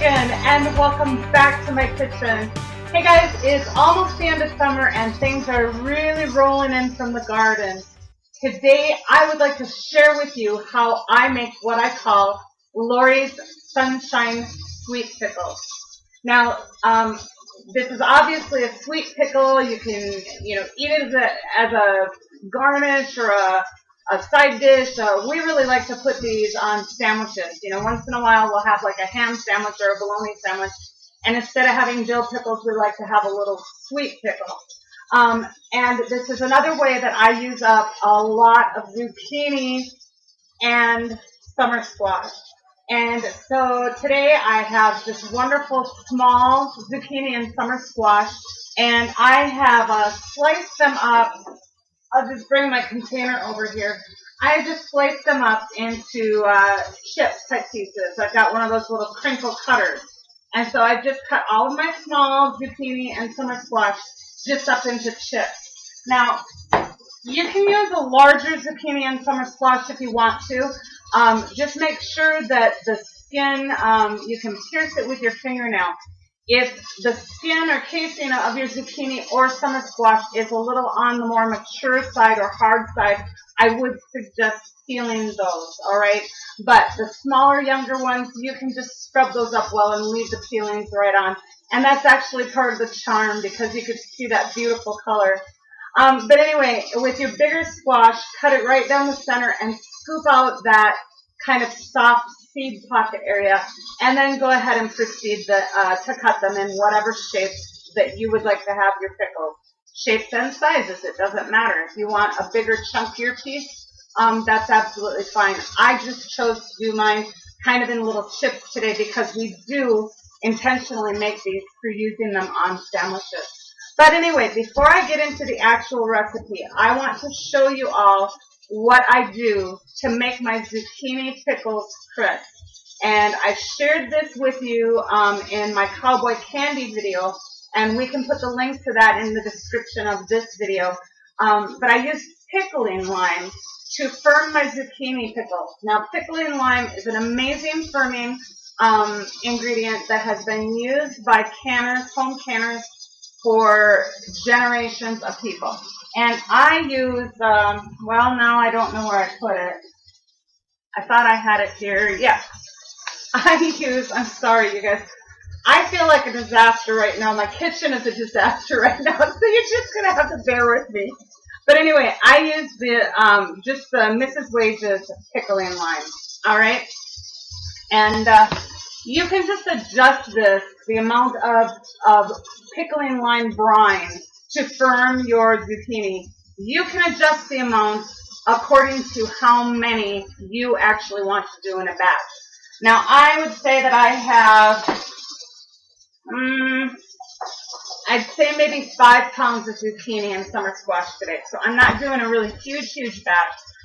again, and welcome back to my kitchen. Hey guys, it's almost the end of summer and things are really rolling in from the garden. Today I would like to share with you how I make what I call Lorries Sunshine Sweet Pickles. Now, this is obviously a sweet pickle. You can, eat it as a garnish or a side dish. We really like to put these on sandwiches. Once in a while we'll have like a ham sandwich or a bologna sandwich. And instead of having dill pickles, we like to have a little sweet pickle. And this is another way that I use up a lot of zucchini and summer squash. And so today I have this wonderful small zucchini and summer squash. And I have sliced them up. I'll just bring my container over here. I just sliced them up into chips type pieces. I've got one of those little crinkle cutters. And so I just cut all of my small zucchini and summer squash just up into chips. Now, you can use a larger zucchini and summer squash if you want to. Just make sure that the skin, you can pierce it with your fingernail. If the skin or casing of your zucchini or summer squash is a little on the more mature side or hard side, I would suggest peeling those, all right? But the smaller, younger ones, you can just scrub those up well and leave the peelings right on. And that's actually part of the charm because you could see that beautiful color. But anyway, with your bigger squash, cut it right down the center and scoop out that kind of soft seed pocket area, and then go ahead and proceed to cut them in whatever shapes that you would like to have your pickles. Shapes and sizes, it doesn't matter. If you want a bigger, chunkier piece, that's absolutely fine. I just chose to do mine kind of in little chips today because we do intentionally make these for using them on sandwiches. But anyway, before I get into the actual recipe, I want to show you all what I do to make my zucchini pickles crisp. And I shared this with you in my Cowboy candy video, and we can put the link to that in the description of this video. But I used pickling lime to firm my zucchini pickles. Now, pickling lime is an amazing firming ingredient that has been used by canners, home canners, for generations of people. And I use, well, now I don't know where I put it. I thought I had it here. Yeah. I'm sorry, you guys. I feel like a disaster right now. My kitchen is a disaster right now, so you're just going to have to bear with me. But anyway, I use just the Mrs. Wage's pickling lime, all right? And you can just adjust the amount of pickling lime brine to firm your zucchini. You can adjust the amount according to how many you actually want to do in a batch. Now, I would say that I have, I'd say maybe 5 pounds of zucchini and summer squash today. So I'm not doing a really huge batch.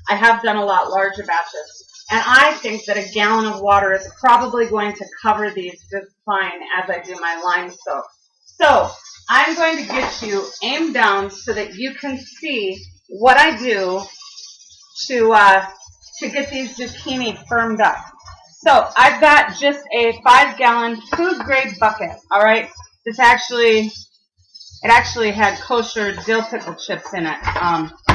I have done a lot larger batches. And I think that a gallon of water is probably going to cover these just fine as I do my lime soak. So I'm going to get you aimed down so that you can see what I do to get these zucchini firmed up. So I've got just a 5-gallon food-grade bucket, all right? It actually had kosher dill pickle chips in it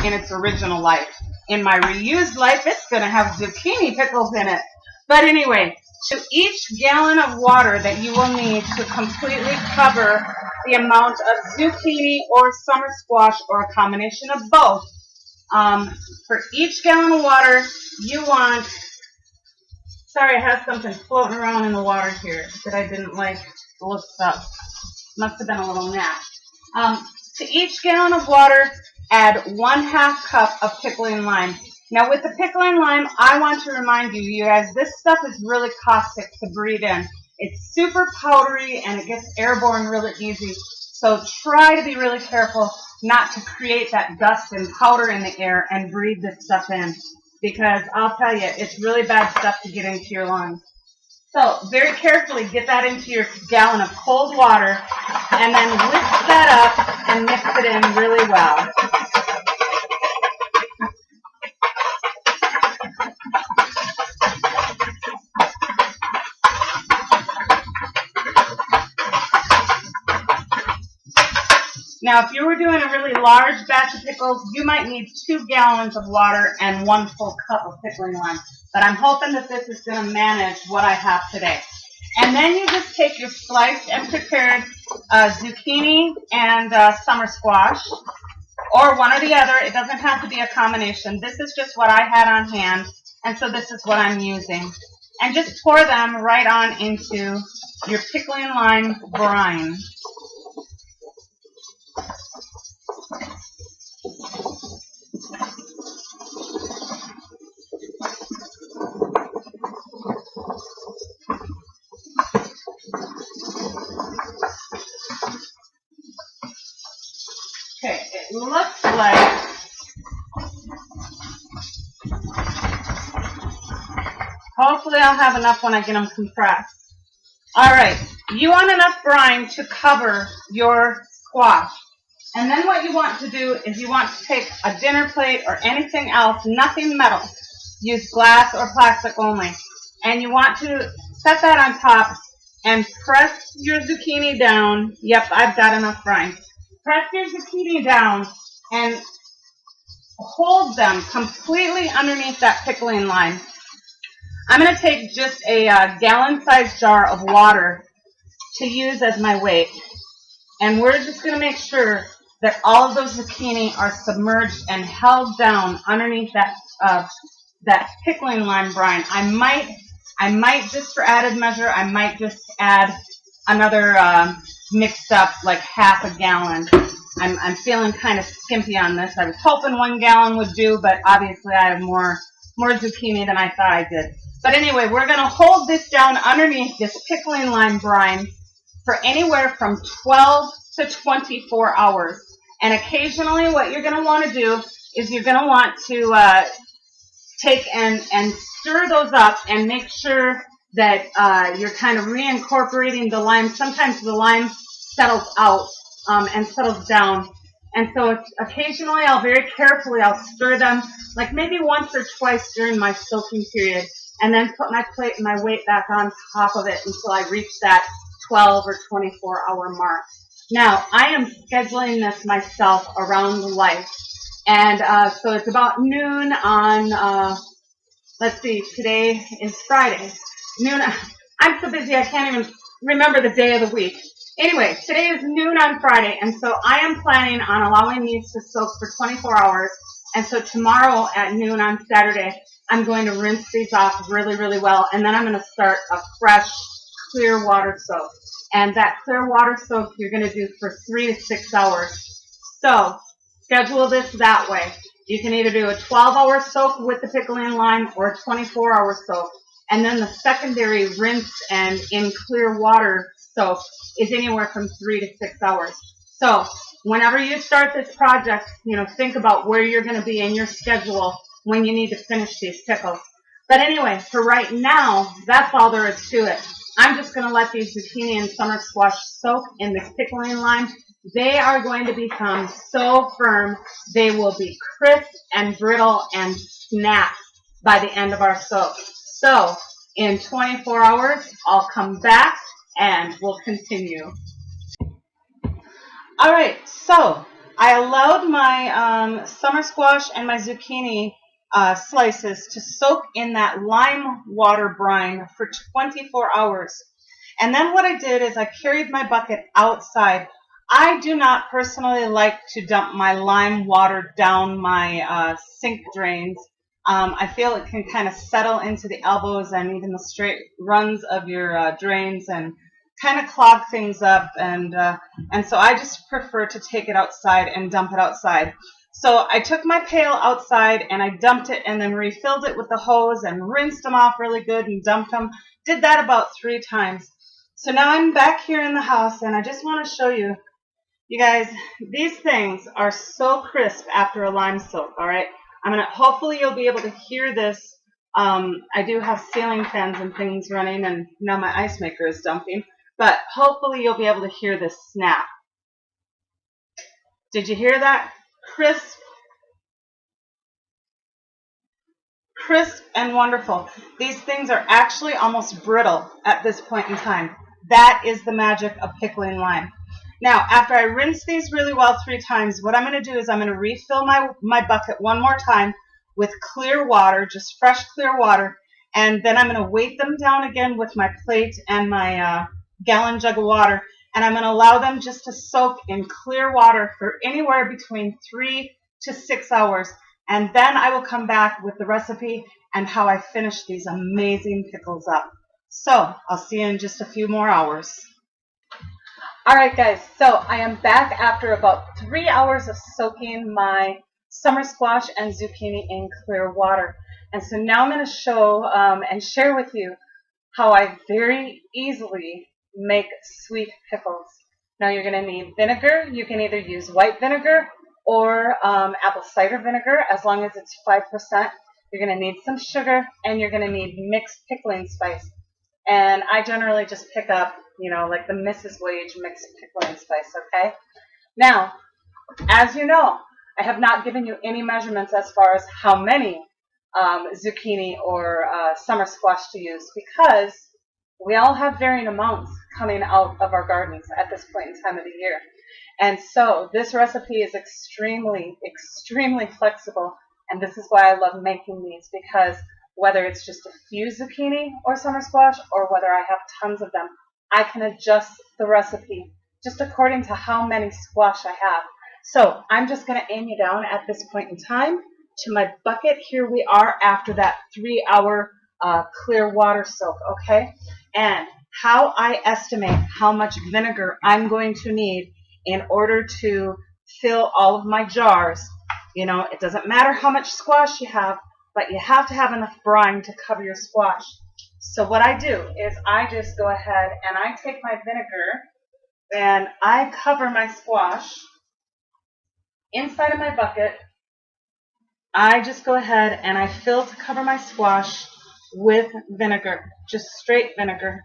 in its original life. In my reused life, it's going to have zucchini pickles in it. But anyway, to each gallon of water that you will need to completely cover the amount of zucchini or summer squash or a combination of both, for each gallon of water, you want, sorry, I have something floating around in the water here that I didn't like looked up. Must have been a little gnat. To each gallon of water, add 1/2 cup of pickling lime. Now, with the pickling lime, I want to remind you guys, this stuff is really caustic to breathe in. It's super powdery and it gets airborne really easy. So try to be really careful not to create that dust and powder in the air and breathe this stuff in, because I'll tell you, it's really bad stuff to get into your lungs. So very carefully get that into your gallon of cold water and then whisk that up and mix it in really well. Now, if you were doing a really large batch of pickles, you might need 2 gallons of water and 1 full cup of pickling lime. But I'm hoping that this is going to manage what I have today. And then you just take your sliced and prepared zucchini and summer squash, or one or the other. It doesn't have to be a combination. This is just what I had on hand, and so this is what I'm using. And just pour them right on into your pickling lime brine. Okay, it looks like hopefully I'll have enough when I get them compressed. All right, you want enough brine to cover your squash. And then what you want to do is you want to take a dinner plate or anything else, nothing metal, use glass or plastic only, and you want to set that on top and press your zucchini down. Yep, I've got enough brine. Press your zucchini down and hold them completely underneath that pickling lime. I'm going to take just a gallon-sized jar of water to use as my weight. And we're just going to make sure that all of those zucchini are submerged and held down underneath that pickling lime brine. I might just for added measure, I might just add another mixed up like half a gallon. I'm feeling kind of skimpy on this. I was hoping 1 gallon would do, but obviously I have more zucchini than I thought I did. But anyway, we're going to hold this down underneath this pickling lime brine for anywhere from 12 to 24 hours. And occasionally what you're going to want to do is you're going to want to take and stir those up and make sure that you're kind of reincorporating the lime. Sometimes the lime settles out and settles down. And so occasionally I'll very carefully, I'll stir them like maybe once or twice during my soaking period, and then put my plate and my weight back on top of it until I reach that 12 or 24 hour mark. Now, I am scheduling this myself around life. And so it's about noon on, let's see, today is Friday. Noon, I'm so busy I can't even remember the day of the week. Anyway, today is noon on Friday, and so I am planning on allowing these to soak for 24 hours. And so tomorrow at noon on Saturday, I'm going to rinse these off really, really well, and then I'm going to start a fresh, clear water soak. And that clear water soak you're going to do for 3 to 6 hours. So schedule this that way. You can either do a 12-hour soak with the pickling lime or a 24-hour soak. And then the secondary rinse and in clear water soak is anywhere from 3 to 6 hours. So whenever you start this project, think about where you're going to be in your schedule when you need to finish these pickles. But anyway, for right now, that's all there is to it. I'm just going to let these zucchini and summer squash soak in this pickling lime. They are going to become so firm, they will be crisp and brittle and snap by the end of our soak. So in 24 hours, I'll come back and we'll continue. All right, so I allowed my summer squash and my zucchini slices to soak in that lime water brine for 24 hours. And then what I did is I carried my bucket outside. I do not personally like to dump my lime water down my sink drains. I feel it can kind of settle into the elbows and even the straight runs of your drains and kind of clog things up. And so I just prefer to take it outside and dump it outside. So I took my pail outside and I dumped it and then refilled it with the hose and rinsed them off really good and dumped them. Did that about 3 times. So now I'm back here in the house and I just want to show you, you guys, these things are so crisp after a lime soak, all right? Hopefully you'll be able to hear this. I do have ceiling fans and things running and now my ice maker is dumping, but hopefully you'll be able to hear this snap. Did you hear that? Crisp and wonderful. These things are actually almost brittle at this point in time. That is the magic of pickling lime. Now, after I rinse these really well 3 times, what I'm going to do is I'm going to refill my bucket one more time with clear water, just fresh clear water, and then I'm going to weight them down again with my plate and my gallon jug of water, and I'm going to allow them just to soak in clear water for anywhere between 3 to 6 hours, and then I will come back with the recipe and how I finish these amazing pickles up. So I'll see you in just a few more hours. All right, guys, so I am back after about 3 hours of soaking my summer squash and zucchini in clear water. And so now I'm going to show and share with you how I very easily make sweet pickles. Now you're going to need vinegar. You can either use white vinegar or apple cider vinegar, as long as it's 5%. You're going to need some sugar, and you're going to need mixed pickling spice. And I generally just pick up, like the Mrs. Wage mixed pickling spice, okay? Now, as you know, I have not given you any measurements as far as how many zucchini or summer squash to use, because we all have varying amounts coming out of our gardens at this point in time of the year. And so this recipe is extremely, extremely flexible, and this is why I love making these, because whether it's just a few zucchini or summer squash, or whether I have tons of them, I can adjust the recipe just according to how many squash I have. So I'm just going to aim you down at this point in time to my bucket. Here we are after that 3-hour clear water soak, okay? And how I estimate how much vinegar I'm going to need in order to fill all of my jars. It doesn't matter how much squash you have, but you have to have enough brine to cover your squash. So what I do is I just go ahead and I take my vinegar and I cover my squash inside of my bucket. I just go ahead and I fill to cover my squash with vinegar, just straight vinegar.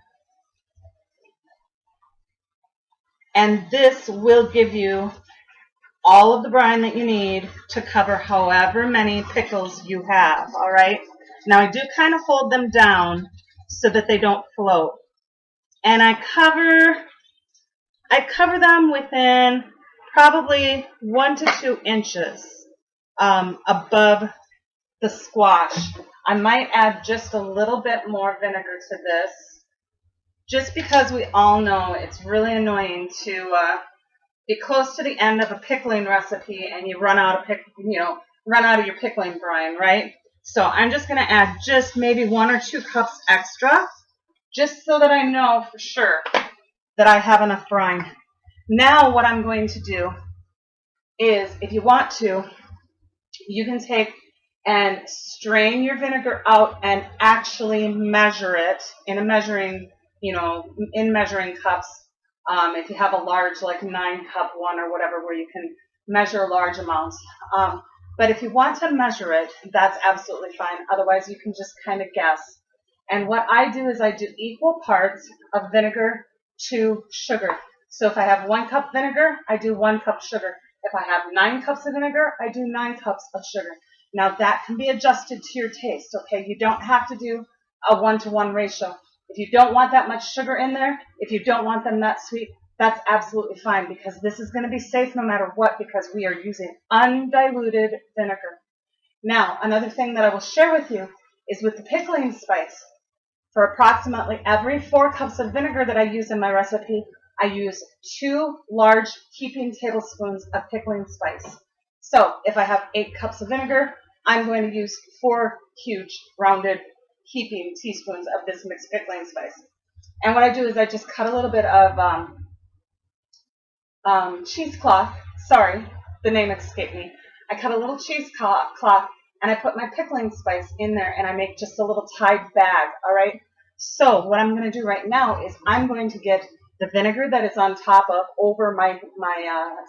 And this will give you all of the brine that you need to cover however many pickles you have, all right? Now I do kind of hold them down so that they don't float. And I cover them within probably 1 to 2 inches above the squash. I might add just a little bit more vinegar to this, just because we all know it's really annoying to be close to the end of a pickling recipe and you run out of your pickling brine, right? So I'm just going to add just maybe 1 or 2 cups extra, just so that I know for sure that I have enough brine. Now what I'm going to do is, if you want to, you can take and strain your vinegar out and actually measure it in a measuring cups. If you have a large, like 9-cup one or whatever, where you can measure large amounts. But if you want to measure it, that's absolutely fine. Otherwise, you can just kind of guess. And what I do is I do equal parts of vinegar to sugar. So if I have 1 cup vinegar, I do 1 cup sugar. If I have 9 cups of vinegar, I do 9 cups of sugar. Now that can be adjusted to your taste, okay? You don't have to do a 1-to-1 ratio. If you don't want that much sugar in there, if you don't want them that sweet, that's absolutely fine, because this is going to be safe no matter what, because we are using undiluted vinegar. Now, another thing that I will share with you is with the pickling spice. For approximately every 4 cups of vinegar that I use in my recipe, I use 2 large heaping tablespoons of pickling spice. So if I have 8 cups of vinegar, I'm going to use 4 huge rounded heaping teaspoons of this mixed pickling spice. And what I do is I just cut a little bit of cheesecloth. Sorry, the name escaped me. I cut a little cheesecloth and I put my pickling spice in there, and I make just a little tied bag, all right? So what I'm going to do right now is I'm going to get the vinegar that is on top of over my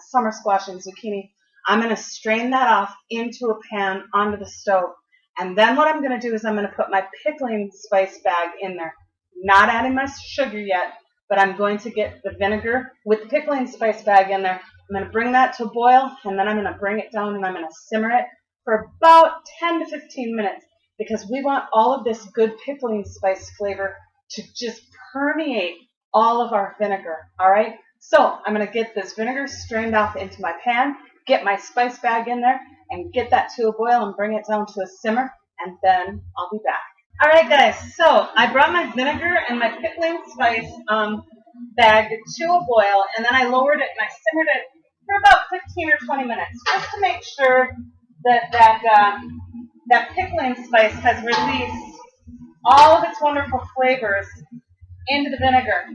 summer squash and zucchini. I'm going to strain that off into a pan onto the stove. And then what I'm going to do is I'm going to put my pickling spice bag in there. Not adding my sugar yet, but I'm going to get the vinegar with the pickling spice bag in there. I'm going to bring that to a boil, and then I'm going to bring it down and I'm going to simmer it for about 10 to 15 minutes, because we want all of this good pickling spice flavor to just permeate all of our vinegar, all right? So I'm going to get this vinegar strained off into my pan, get my spice bag in there, and get that to a boil and bring it down to a simmer, and then I'll be back. All right, guys, so I brought my vinegar and my pickling spice bag to a boil, and then I lowered it and I simmered it for about 15 or 20 minutes, just to make sure that pickling spice has released all of its wonderful flavors into the vinegar.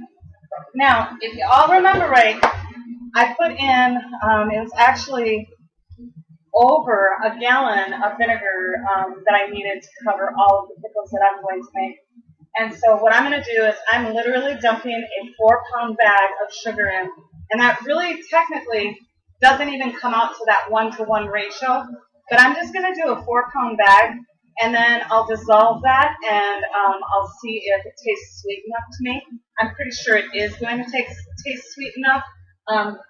Now, if you all remember right, I put in, it was actually over a gallon of vinegar that I needed to cover all of the pickles that I'm going to make. And so what I'm going to do is I'm literally dumping a 4-pound bag of sugar in. And that really technically doesn't even come out to that 1-to-1 ratio. But I'm just going to do a 4-pound bag, and then I'll dissolve that, and I'll see if it tastes sweet enough to me. I'm pretty sure it is going to taste sweet enough.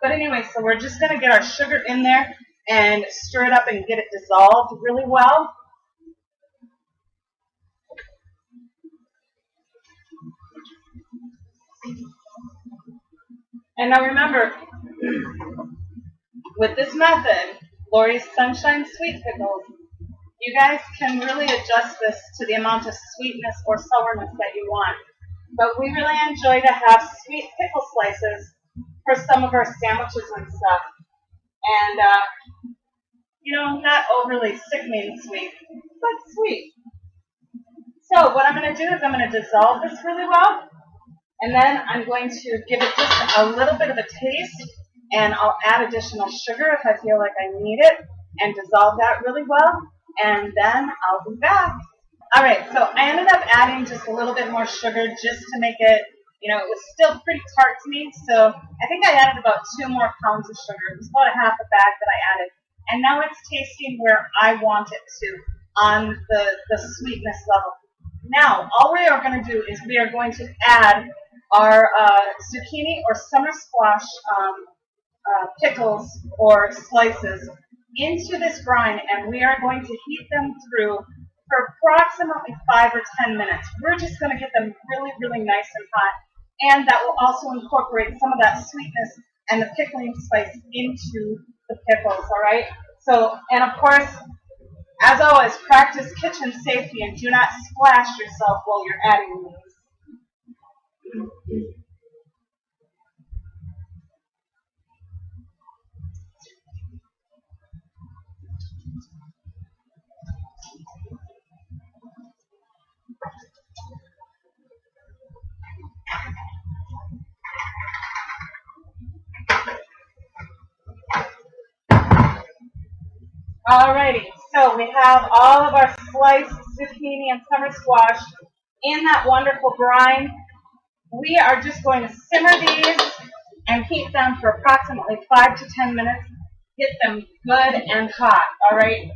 But anyway, so we're just going to get our sugar in there and stir it up and get it dissolved really well. And now remember, with this method, Lorries Sunshine Sweet Pickles, you guys can really adjust this to the amount of sweetness or sourness that you want. But we really enjoy to have sweet pickle slices for some of our sandwiches and stuff. And, not overly sickening sweet, but sweet. So what I'm going to do is I'm going to dissolve this really well. And then I'm going to give it just a little bit of a taste, and I'll add additional sugar if I feel like I need it, and dissolve that really well, and then I'll be back. All right, so I ended up adding just a little bit more sugar just to make it, it was still pretty tart to me, so I think I added about 2 more pounds of sugar. It was about a half a bag that I added, and now it's tasting where I want it to on the sweetness level. Now, all we are going to do is we are going to add our zucchini or summer squash pickles or slices into this brine, and we are going to heat them through for approximately 5 or 10 minutes. We're just going to get them really, really nice and hot, and that will also incorporate some of that sweetness and the pickling spice into the pickles, all right? So, and of course, as always, practice kitchen safety and do not splash yourself while you're adding these. Alrighty, so we have all of our sliced zucchini and summer squash in that wonderful brine. We are just going to simmer these and heat them for approximately 5 to 10 minutes. Get them good and hot, alright?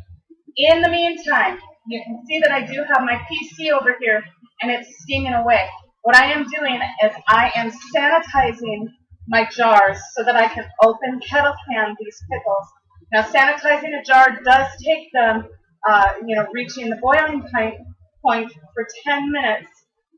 In the meantime, you can see that I do have my PC over here and it's steaming away. What I am doing is I am sanitizing my jars so that I can open kettle can these pickles. Now, sanitizing a jar does take them, reaching the boiling point for 10 minutes,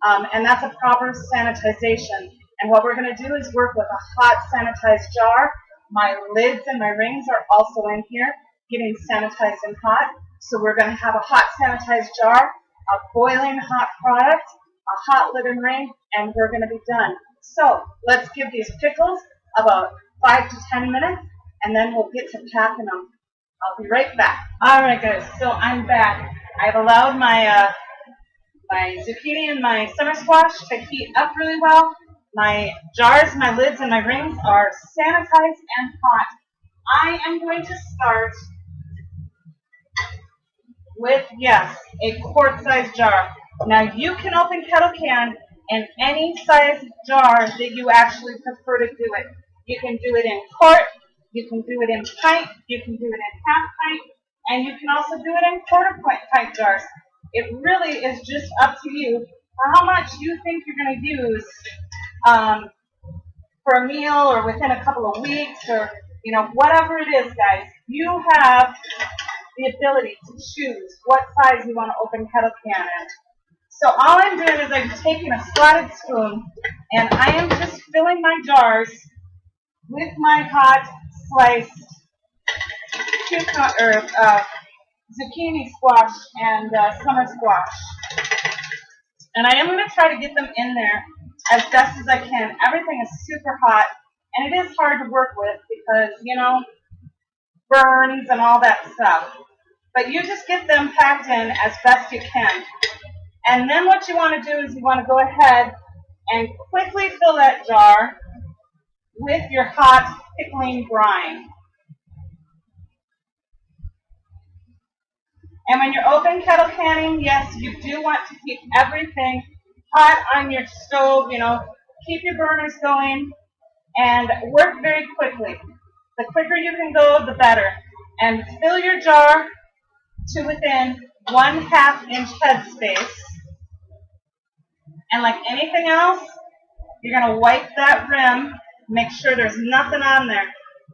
and that's a proper sanitization. And what we're going to do is work with a hot sanitized jar. My lids and my rings are also in here, getting sanitized and hot. So we're going to have a hot sanitized jar, a boiling hot product, a hot lid and ring, and we're going to be done. So let's give these pickles about 5 to 10 minutes, and then we'll get to packing them. I'll be right back. All right, guys, so I'm back. I've allowed my zucchini and my summer squash to heat up really well. My jars, my lids, and my rings are sanitized and hot. I am going to start with, yes, a quart-sized jar. Now, you can open kettle can in any size jar that you actually prefer to do it. You can do it in quart, you can do it in pint, you can do it in half pint, and you can also do it in quarter pint jars. It really is just up to you how much you think you're going to use for a meal or within a couple of weeks or, whatever it is, guys. You have the ability to choose what size you want to open kettle can in. So all I'm doing is I'm taking a slotted spoon and I am just filling my jars with my hot sliced zucchini squash and summer squash. And I am going to try to get them in there as best as I can. Everything is super hot, and it is hard to work with because, you know, burns and all that stuff. But you just get them packed in as best you can. And then what you want to do is you want to go ahead and quickly fill that jar with your hot pickling brine. And when you're open kettle canning, yes, you do want to keep everything hot on your stove, you know, keep your burners going and work very quickly. The quicker you can go, the better. And fill your jar to within 1/2 inch headspace. And like anything else, you're going to wipe that rim, make sure there's nothing on there.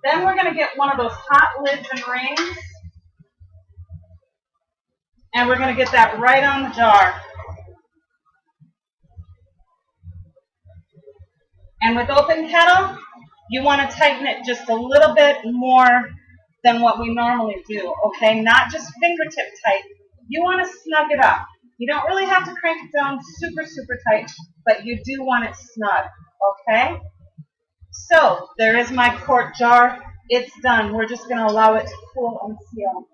Then we're going to get one of those hot lids and rings. And we're going to get that right on the jar. And with open kettle, you want to tighten it just a little bit more than what we normally do, okay? Not just fingertip tight. You want to snug it up. You don't really have to crank it down super, super tight, but you do want it snug, okay? So, there is my quart jar. It's done. We're just going to allow it to cool and seal.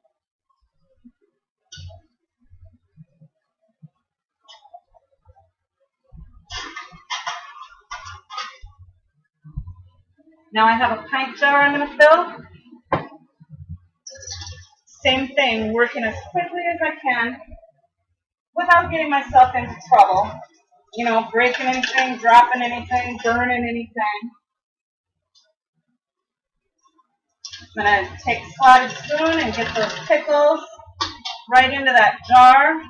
Now I have a pint jar I'm going to fill. Same thing, working as quickly as I can without getting myself into trouble. You know, breaking anything, dropping anything, burning anything. I'm going to take a slotted spoon and get those pickles right into that jar.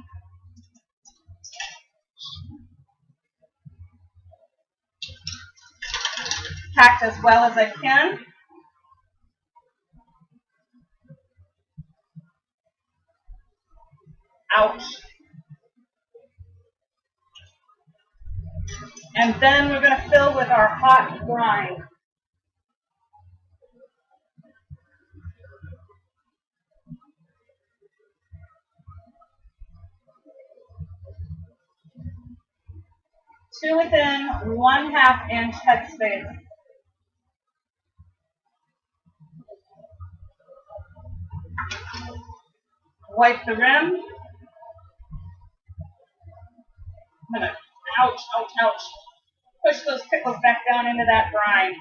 Packed as well as I can. Ouch. And then we're going to fill with our hot brine. To within 1/2 inch headspace. Wipe the rim. I'm going to, ouch, ouch, ouch. Push those pickles back down into that brine.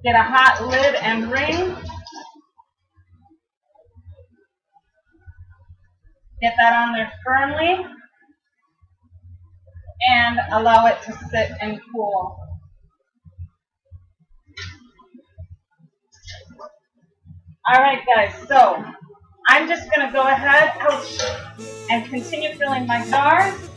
Get a hot lid and ring. Get that on there firmly. And allow it to sit and cool. All right, guys, so I'm just going to go ahead, ouch, and continue filling my jars.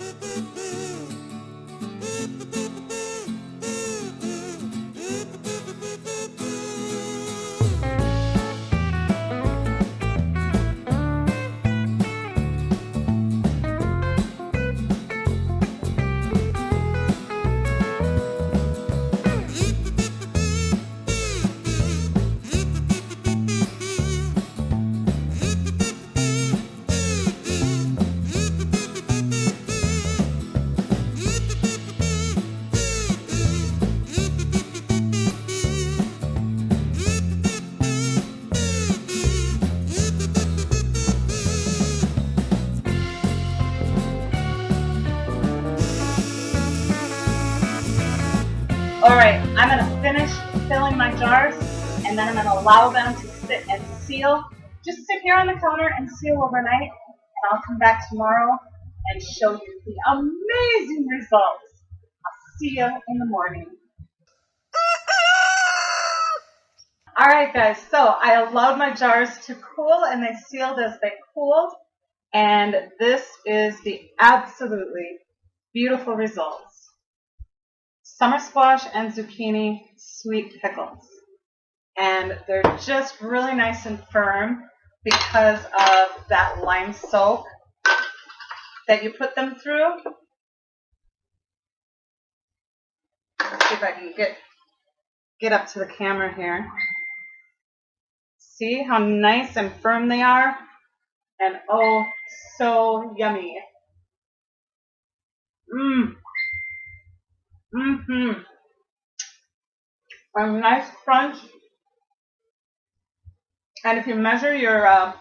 All right, I'm going to finish filling my jars, and then I'm going to allow them to sit and seal. Just sit here on the counter and seal overnight, and I'll come back tomorrow and show you the amazing results. I'll see you in the morning. All right, guys, so I allowed my jars to cool, and they sealed as they cooled, and this is the absolutely beautiful results. Summer squash and zucchini sweet pickles. And they're just really nice and firm because of that lime soak that you put them through. if I can get up to the camera here. See how nice and firm they are? And oh, so yummy. A nice crunch. And if you measure your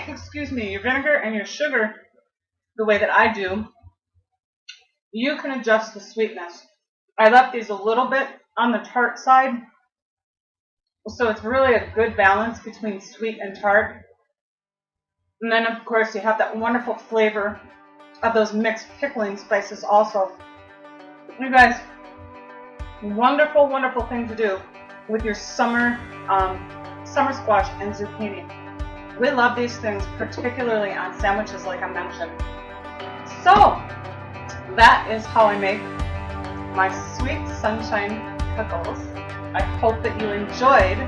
excuse me, your vinegar and your sugar the way that I do, you can adjust the sweetness. I left these a little bit on the tart side, so it's really a good balance between sweet and tart. And then of course you have that wonderful flavor of those mixed pickling spices also. You guys, wonderful, wonderful thing to do with your summer squash and zucchini. We love these things, particularly on sandwiches like I mentioned. So, that is how I make my sweet sunshine pickles. I hope that you enjoyed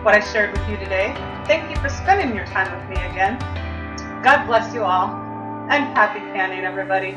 what I shared with you today. Thank you for spending your time with me again. God bless you all, and happy canning, everybody.